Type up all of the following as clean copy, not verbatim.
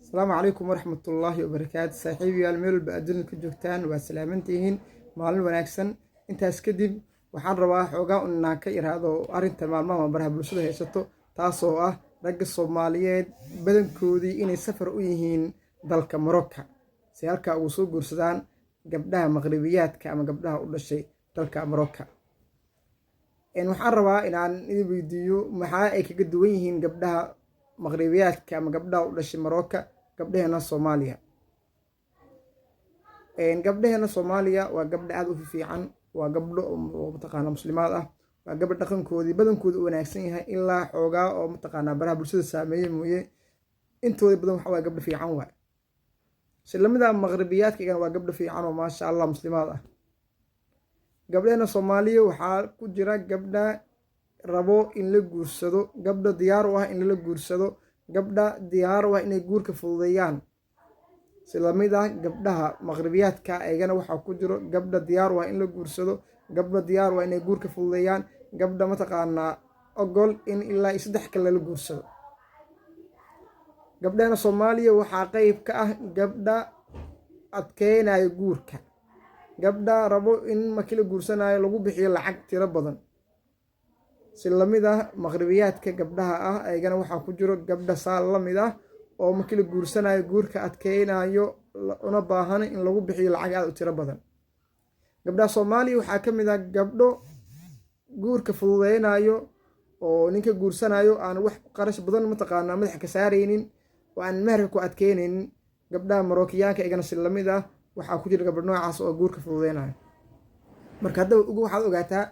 السلام عليكم ورحمة الله وبركاته. صاحبي الميل بأدون كجوكتان وسلامتهين مالين وناكسن انت اسكدب waxaan rabaa xoogaa inaan ka iraado arinta maalmaha baraha bulshada haysato taasoo ah ragga Soomaaliyeed badankoodii inay safar u yihiin dalka Morocco si halka ugu soo guursadaan gabdhaha Maqribiyaadka ama gabdhaha u dhashay dalka Morocco. waxaan rabaa inaan idin weydiiyo maxaa ay kaga duwan yihiin gabdhaha Maqribiyaadka ama gabdhaha u dhashay Morocco gabdhaheena Soomaaliya. gabdhaheena Soomaaliya waa gabdho aad u fiican, waa gabdho oo mataqaana muslimaad ah, waa gabdho dhaqankoodii badankooda u wanaagsan yahay ilaa xoogaa oo mataqaana baraha bulshada saameeyay mooye intooda badan waxa waa gabdho fiican waay. islamida Maqribiyaadka waa gabdho fiican oo maasha Allah muslimaad ah. gabdhaheena Soomaaliya waxaa ku jira gabdha rabo in la guursado, gabdho diyaar u ah in la guursado, gabdha diyaar u ah inay guurka fududeeyaan. islamida gabdhaha Maqribiyaadka ayagana waxaa ku jiro gabdha diyaar u ah in la guursado, gabdho diyaar u ah inay guurka fududeeyaan, gabdha mataqaana ogol in ilaa 3 kale la guursado. gabdhaheena Soomaaliya waxaa qayb ka ah gabdha adkeenaya guurka, gabdha rabo in markii la guursanayo lagu bixiyo lacag tiro badan. islamida Maqribiyaadka gabdhaha ah ayagana waxaa ku jiro gabdha saal la mid ah oo markii la guursanayo guurka adkeenayo una baahan in lagu bixiyo lacag aad u tiro badan. gabdhaha Soomaaliya waxaa ka mid ah gabdho guurka fududeynayo oo ninka guursanayo aan wax qarash badan mataqaana madaxa ka saareynin oo aan meherka ku adkeenaynin. gabdhaha Marookiyaanka ayagana si la mid ah waxaa ku jira gabdho noocaas oo guurka fududeynayo. marka hadda waxaad ogaataa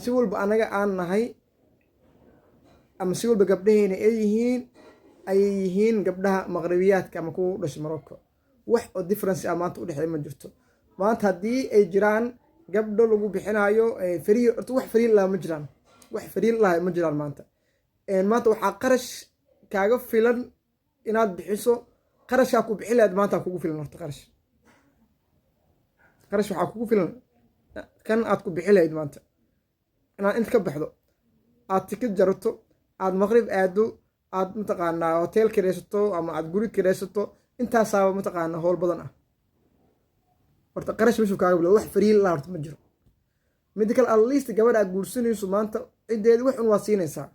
si walba anaga aan nahay ama si walba gabdhaheena ay yihiin gabdhaha Maqribiyaadka ama kuwa u dhashay Morocco wax oo difference ah maanta u dhexeeya ma jirto. maanta haddii ay jiraan gabdho lagu bixinayo free, wax free la ma jiraan, wax free la ma jiraan maanta. maanta waxaa qarash kaaga filan inaad bixiso, qarashka ku bixi lahayd maanta kugu filan. horta qarash waxaa kugu filan kan aad ku bixi lahayd maanta inaad inta ka baxdo, aad tikid jarto, aad maqrib aado, aad mataqaana hotel kireysato ama aad guri kireysato, intaasaaba mataqaana howl badan ah. horta qarash meeshu kaaga bilo wax free la horta ma jiro. mid kale at least gabadha aad guursanayso maanta cideed wax un waa siinaysaa,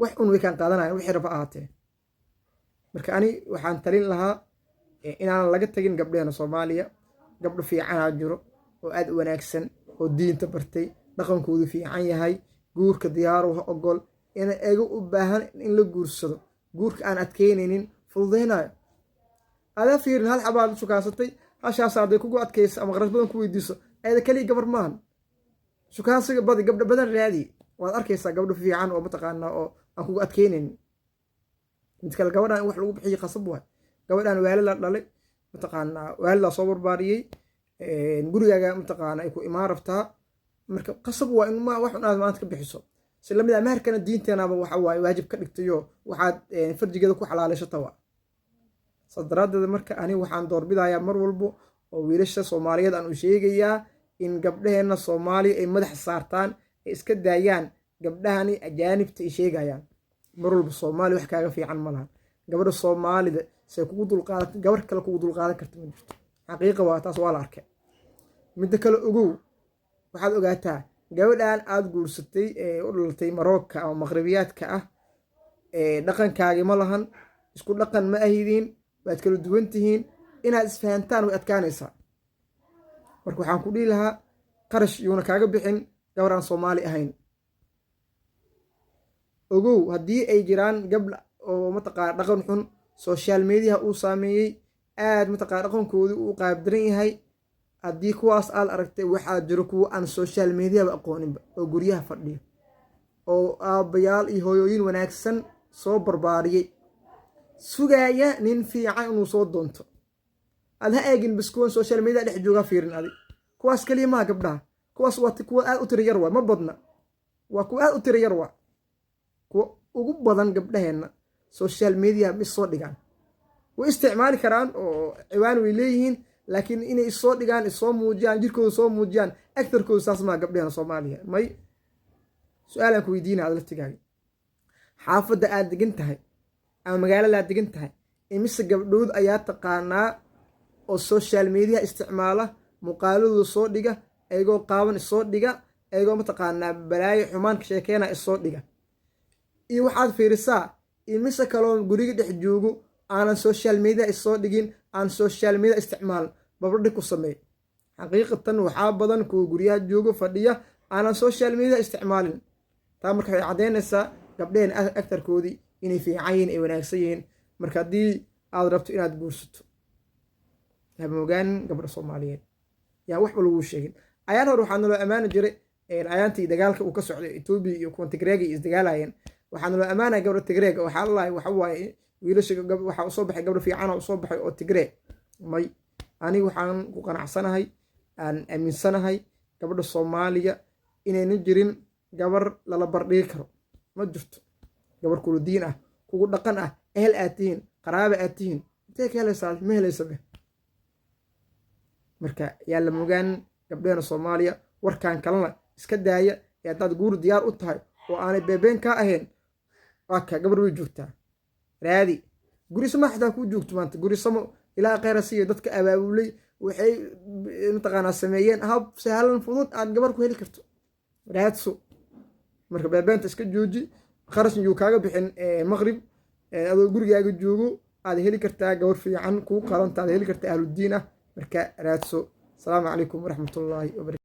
wax un way kaan qaadanayaan wixii raba ahaatee. marka ani waxaan talin lahaa inaan laga tagin gabdhaheena Soomaaliya. gabdho fiicanaa jiro oo aad u wanaagsan oo diinta bartay, dhaqankoodu fiican yahay, guurka diyaar u ogol, in ayaga u baahan in la guursado, guurka aan adkeynaynin, fududeynayo. adaa fiirin hal xabaad shukaasatay, hashaas hadday kugu adkayso ama qarash badan ku weydiiso ayada kaliya gabar maahan, shukaansiga badi gabdho badan raadi, waad arkaysaa gabdho fiican oo mataqaana oo aan kugu adkeynaynin. mid kale gabadhaan wax lagu bixiyo qasab waay. gabadhaan waali la dhalay mataqaana waali la soo barbaariyey, gurigaaga mataqaana ay ku imaan rabtaa, marka qasab waa in wax un aad maanta ka bixiso. si lamid ah meherkana diinteenaba waxa waaye waajib ka dhigtayo waxaad farjigeeda ku xalaaleysata waa. sadraadeeda marka ani waxaan doorbidayaa mar walbo oo wiilasha Soomaaliyeed aan u sheegayaa in gabdhaheena Soomaaliya ay madax saartaan, ay iska daayaan gabdhahani ajaanibta ay sheegayaan. mar walba Soomaali wax kaaga fiican ma laha. gabadha Soomaalida say kugu dulqaadan, gabar kale kugu dulqaadan karta ma jirto. xaqiiqa waa taas, waa la arkay. midda kale ogow, waxaad ogaataa gabadhaan aad guursatay ee u dhalatay Morocco ama Maqribiyaadka ah dhaqankaagi ma lahan, isku dhaqan ma ahidiin, waad kala duwan tihiin. inaad isfahantaan way adkaanaysaa. marka waxaan ku dhihi lahaa qarash yuuna kaaga bixin gabar aan Soomaali ahayn. ogow haddii ay jiraan gabdha oo mataqaana dhaqan xun social media uu saameeyey, aad mataqaana dhaqankoodu uu qaabdaran yahay, haddii kuwaas aad aragtay waxaa jiro kuwa aan social mediaba aqooninba oo guryaha fadhiyo oo aabbayaal iyo hooyooyin wanaagsan soo barbaariyey, sugaaya nin fiican inuu soo doonto. aad ha eegin bas kuwan social media dhex joogaa fiirin adig. kuwaas kaliya maaha gabdhaha, kuwaas waa kuwa aad u tira yar waa, ma badna, waa kuwa aad u tira yar waa. kuwa ugu badan gabdhaheena social media mis soo dhigaan, way isticmaali karaan oo ciwaan way leeyihiin, laakiin inay isoo dhigaan, isoo muujiyaan, jirkooda soo muujiyaan, agtarkooda saas maa gabdhaheena Soomaaliya. may su-aalaan ku weydiina aad laftigaaga, xaafadda aad degan tahay ama magaalada aad degan tahay imise gabdhood ayaa taqaanaa oo social media isticmaala muuqaaladooda soo dhiga ayagoo qaaban isoo dhiga ayagoo mataqaanaa balaayo xumaanka sheekeyna isoo dhiga iyo waxaad fiirisaa imise kaloo guriga dhex joogo aanan social media isoo dhigin aan social media isticmaalin babadhi ku sameey xaqiiqatan waxaa badan kuwa guryaha joogo fadhiya aanan social media isticmaalin taa marka waxay caddeynaysaa gabdheen agtarkoodii inay fiican yihiin ay wanaagsan yihiin marka haddii aad rabto inaad guursato haba ogaanin gabdha soomaaliyeed yaa waxba laguu sheegin ayaan hore waxaa naloo ammaani jiray ayaantii dagaalka uu ka socday etoobiya iyo kuwan tigreega iyo isdagaalayeen waxaa naloo ammaanaya gabdha tigreega waxaa lalahay waxa waaye wiilasha waxaa usoo baxay gabdha fiicana usoo baxay oo tigree may aniga waxaan ku qanacsanahay aan aaminsanahay gabdha soomaaliya inayna jirin gabar lala bardhigi karo ma jirto gabar kula diin ah kugu dhaqan ah ehel aad tihiin qaraaba aad tihiin intee ka helaysaa ma helaysabe marka yaa la mogaanin gabdheena soomaaliya warkaan kalena iska daaya ee haddaad guur diyaar u tahay oo aanay beebeen kaa ahayn waa ka gabar way joogtaa raadi gurisamo xataa kuu joogto maanta gurisamo ilaa kheyra siiyo dadka abaabulay waxay mataqaanaa sameeyeen hab sahlan fudud aad gabar ku heli karto raadso marka beebeenta iska jooji kharashna yuu kaaga bixin maqrib adoo gurigaaga joogo aad heli kartaa gabar fiican kuu qalanta aad heli kartaa ahludiin ah marka raadso asalaamu calaykum waraxmatullaahi wabarakatu